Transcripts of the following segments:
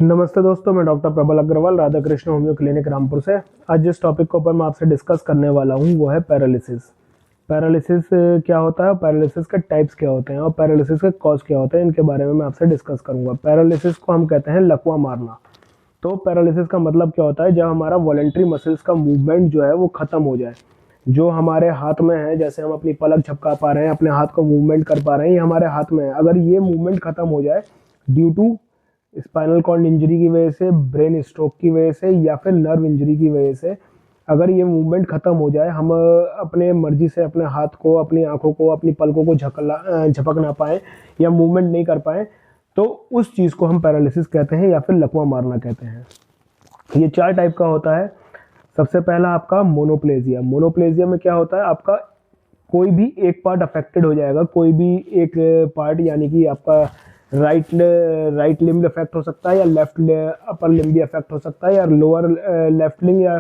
नमस्ते दोस्तों, मैं डॉक्टर प्रबल अग्रवाल, राधा कृष्ण होम्यो क्लिनिक रामपुर से। आज जिस टॉपिक के ऊपर मैं आपसे डिस्कस करने वाला हूँ वो है पैरालिसिस। पैरालिसिस क्या होता है, पैरालिसिस के टाइप्स क्या होते हैं और पैरालिसिस के कॉज क्या होते हैं, इनके बारे में मैं आपसे डिस्कस करूंगा। पैरालिसिस को हम कहते हैं लकवा मारना। तो पैरालिसिस का मतलब क्या होता है, जब हमारा वॉलेंट्री मसल्स का मूवमेंट जो है वो खत्म हो जाए। जो हमारे हाथ में है, जैसे हम अपनी पलक झपका पा रहे हैं, अपने हाथ को मूवमेंट कर पा रहे हैं, ये हमारे हाथ में है। अगर ये मूवमेंट खत्म हो जाए due to spinal cord injury की वजह से, ब्रेन स्ट्रोक की वजह से या फिर नर्व इंजरी की वजह से, अगर ये मूवमेंट खत्म हो जाए, हम अपने मर्जी से अपने हाथ को, अपनी आंखों को, अपनी पलकों को झपक ना पाए या मूवमेंट नहीं कर पाए, तो उस चीज़ को हम पैरालिसिस कहते हैं या फिर लकवा मारना कहते हैं। ये 4 टाइप का होता है। सबसे पहला आपका मोनोप्लेजिया। मोनोप्लेजिया में क्या होता है, आपका कोई भी एक पार्ट अफेक्टेड हो जाएगा, कोई भी एक पार्ट, यानी कि आपका राइट लिम्ब अफेक्ट हो सकता है या लेफ्ट अपर लिम्ब भी अफेक्ट हो सकता है, या लोअर लेफ्ट लिम्ब या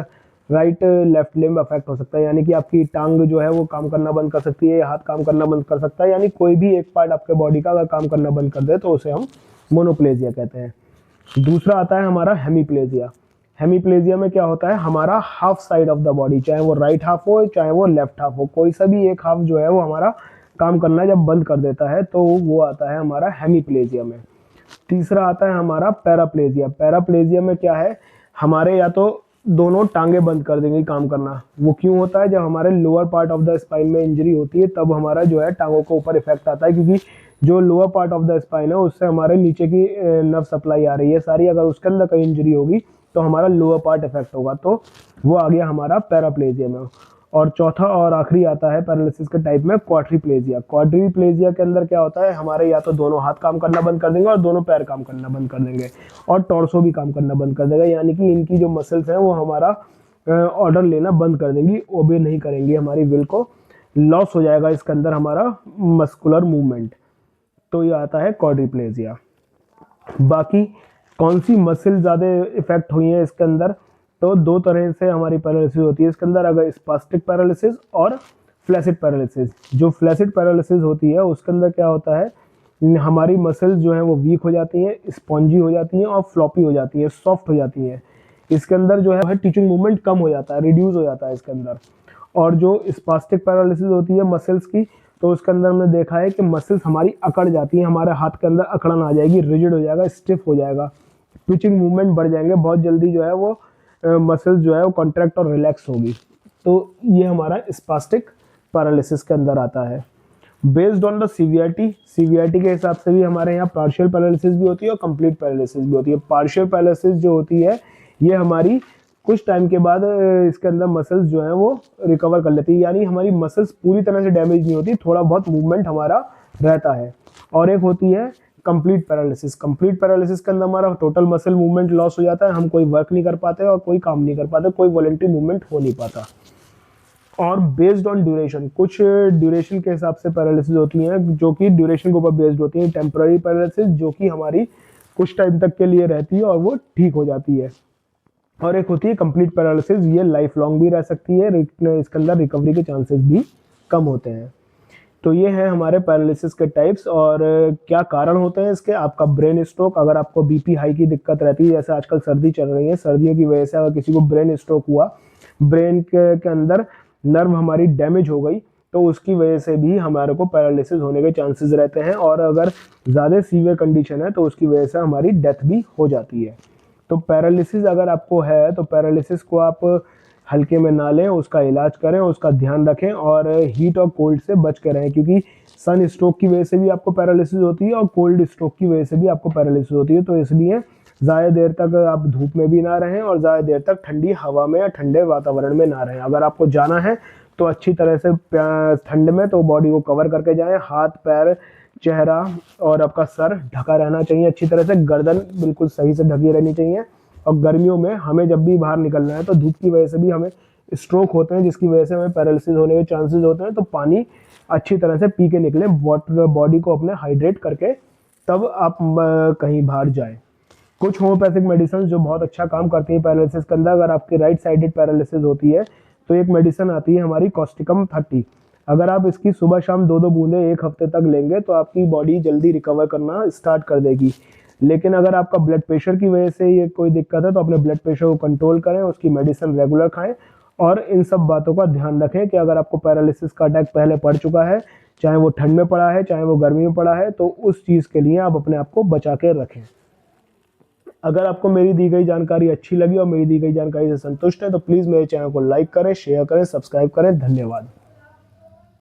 राइट लेफ्ट लिम्ब अफेक्ट हो सकता है। यानी कि आपकी टांग जो है वो काम करना बंद कर सकती है या हाथ काम करना बंद कर सकता है, यानी कोई भी एक पार्ट आपके बॉडी का अगर काम करना बंद कर दे तो उसे हम मोनोप्लेजिया कहते हैं। दूसरा आता है हमारा हेमीप्लेजिया। हेमीप्लेजिया में क्या होता है, हमारा half side of the body, चाहे वो राइट हाफ हो चाहे वो लेफ्ट हाफ हो, कोई सा भी एक हाफ जो है वो हमारा काम करना जब बंद कर देता है तो वो आता है हमारा हेमीप्लेजिया में। तीसरा आता है हमारा पैराप्लेजिया। पैराप्लेजिया में क्या है, हमारे या तो दोनों टांगे बंद कर देंगी काम करना। वो क्यों होता है, जब हमारे lower part of the spine में इंजरी होती है तब हमारा जो है टांगों के ऊपर इफेक्ट आता है, क्योंकि जो lower part of the spine है उससे हमारे नीचे की नर्व सप्लाई आ रही है सारी, अगर उसके अंदर कहीं इंजरी होगी तो हमारा लोअर पार्ट इफेक्ट होगा, तो वो आ गया हमारा पैराप्लेजिया में। और चौथा और आखिरी आता है पैरालिसिस के टाइप में क्वाड्रीप्लेजिया। क्वाड्रीप्लेजिया के अंदर क्या होता है, हमारे या तो दोनों हाथ काम करना बंद कर देंगे और दोनों पैर काम करना बंद कर देंगे और टॉर्सो भी काम करना बंद कर देगा, यानी कि इनकी जो मसल्स हैं वो हमारा ऑर्डर लेना बंद कर देंगी, ओबे नहीं करेंगी, हमारी विल को लॉस हो जाएगा इसके अंदर हमारा मस्कुलर मूवमेंट। तो ये आता है क्वाड्रीप्लेजिया। बाकी कौन सी मसल ज़्यादा इफेक्ट हुई है इसके अंदर, तो 2 तरह से हमारी पैरालिसिस होती है इसके अंदर, अगर स्पास्टिक पैरालिसिस और फ्लैसिड पैरालिसिस। जो फ्लैसिड पैरालिसिस होती है उसके अंदर क्या होता है, हमारी मसल्स जो है वो वीक हो जाती हैं, स्पॉन्जी हो जाती हैं और फ्लॉपी हो जाती हैं, सॉफ्ट हो जाती हैं। इसके अंदर जो है टीचिंग मूवमेंट कम हो जाता है, रिड्यूस हो जाता है इसके अंदर। और जो स्पास्टिक पैरालिसिस होती है मसल्स की, तो उसके अंदर हमने देखा है कि मसल्स हमारी अकड़ जाती हैं, हमारे हाथ के अंदर अकड़न आ जाएगी, रिजिड हो जाएगा, स्टिफ हो जाएगा, ट्विचिंग मूवमेंट बढ़ जाएंगे, बहुत जल्दी जो है वो मसल्स जो है वो कॉन्ट्रैक्ट और रिलैक्स होगी। तो ये हमारा स्पास्टिक पैरालिसिस के अंदर आता है। बेस्ड ऑन द सीवियरिटी के हिसाब से भी हमारे यहाँ पार्शियल पैरालिसिस भी होती है और कंप्लीट पैरालिसिस भी होती है। पार्शियल पैरालिसिस जो होती है ये हमारी कुछ टाइम के बाद इसके अंदर मसल्स जो है वो रिकवर कर लेती है, यानी हमारी मसल्स पूरी तरह से डैमेज नहीं होती, थोड़ा बहुत मूवमेंट हमारा रहता है। और एक होती है कंप्लीट पैरालिसिस। कंप्लीट पैरालिसिस के अंदर हमारा टोटल मसल मूवमेंट लॉस हो जाता है, हम कोई वर्क नहीं कर पाते और कोई काम नहीं कर पाते, कोई वॉलंटरी मूवमेंट हो नहीं पाता। और बेस्ड ऑन ड्यूरेशन, कुछ ड्यूरेशन के हिसाब से पैरालिसिस होती हैं जो कि ड्यूरेशन के ऊपर बेस्ड होती हैं। टेम्पररी पैरालिसिस जो कि हमारी कुछ टाइम तक के लिए रहती है और वो ठीक हो जाती है। और एक होती है कंप्लीट पैरालिसिस, ये लाइफ लॉन्ग भी रह सकती है, इसके अंदर रिकवरी के चांसेस भी कम होते हैं। तो ये है हमारे पैरालिसिस के टाइप्स। और क्या कारण होते हैं इसके, आपका ब्रेन स्ट्रोक, अगर आपको बीपी हाई की दिक्कत रहती है, जैसे आजकल सर्दी चल रही है, सर्दियों की वजह से अगर किसी को ब्रेन स्ट्रोक हुआ, ब्रेन के अंदर नर्व हमारी डैमेज हो गई, तो उसकी वजह से भी हमारे को पैरालिसिस होने के चांसेस रहते हैं। और अगर ज़्यादा सीवियर कंडीशन है तो उसकी वजह से हमारी डेथ भी हो जाती है। तो पैरालिसिस अगर आपको है तो पैरालिसिस को आप हल्के में ना लें, उसका इलाज करें, उसका ध्यान रखें और हीट और कोल्ड से बच के रहें, क्योंकि सन स्ट्रोक की वजह से भी आपको पैरालिसिस होती है और कोल्ड स्ट्रोक की वजह से भी आपको पैरालिसिस होती है। तो इसलिए ज़्यादा देर तक आप धूप में भी ना रहें और ज़्यादा देर तक ठंडी हवा में या ठंडे वातावरण में ना रहें। अगर आपको जाना है तो अच्छी तरह से ठंड में तो बॉडी को कवर करके जाएं, हाथ पैर चेहरा और आपका सर ढका रहना चाहिए अच्छी तरह से, गर्दन बिल्कुल सही से ढकी रहनी चाहिए। और गर्मियों में हमें जब भी बाहर निकलना है तो धूप की वजह से भी हमें स्ट्रोक होते हैं, जिसकी वजह से हमें पैरालिसिस होने के चांसेस होते हैं। तो पानी अच्छी तरह से पी के निकलें, वाटर बॉडी को अपने हाइड्रेट करके तब आप कहीं बाहर जाएं। कुछ होम्योपैथिक मेडिसिन जो बहुत अच्छा काम करती है पैरालिसिस के अंदर, अगर आपकी राइट साइडेड पैरालिसिस होती है तो एक मेडिसिन आती है हमारी कॉस्टिकम 30। अगर आप इसकी सुबह शाम 2-2 बूंदे 1 हफ्ते तक लेंगे तो आपकी बॉडी जल्दी रिकवर करना स्टार्ट कर देगी। लेकिन अगर आपका ब्लड प्रेशर की वजह से ये कोई दिक्कत है तो अपने ब्लड प्रेशर को कंट्रोल करें, उसकी मेडिसिन रेगुलर खाएं और इन सब बातों का ध्यान रखें कि अगर आपको पैरालिसिस का अटैक पहले पड़ चुका है, चाहे वो ठंड में पड़ा है चाहे वो गर्मी में पड़ा है, तो उस चीज़ के लिए आप अपने आप को बचा के रखें। अगर आपको मेरी दी गई जानकारी अच्छी लगी और मेरी दी गई जानकारी से संतुष्ट है तो प्लीज़ मेरे चैनल को लाइक करें, शेयर करें, सब्सक्राइब करें। धन्यवाद।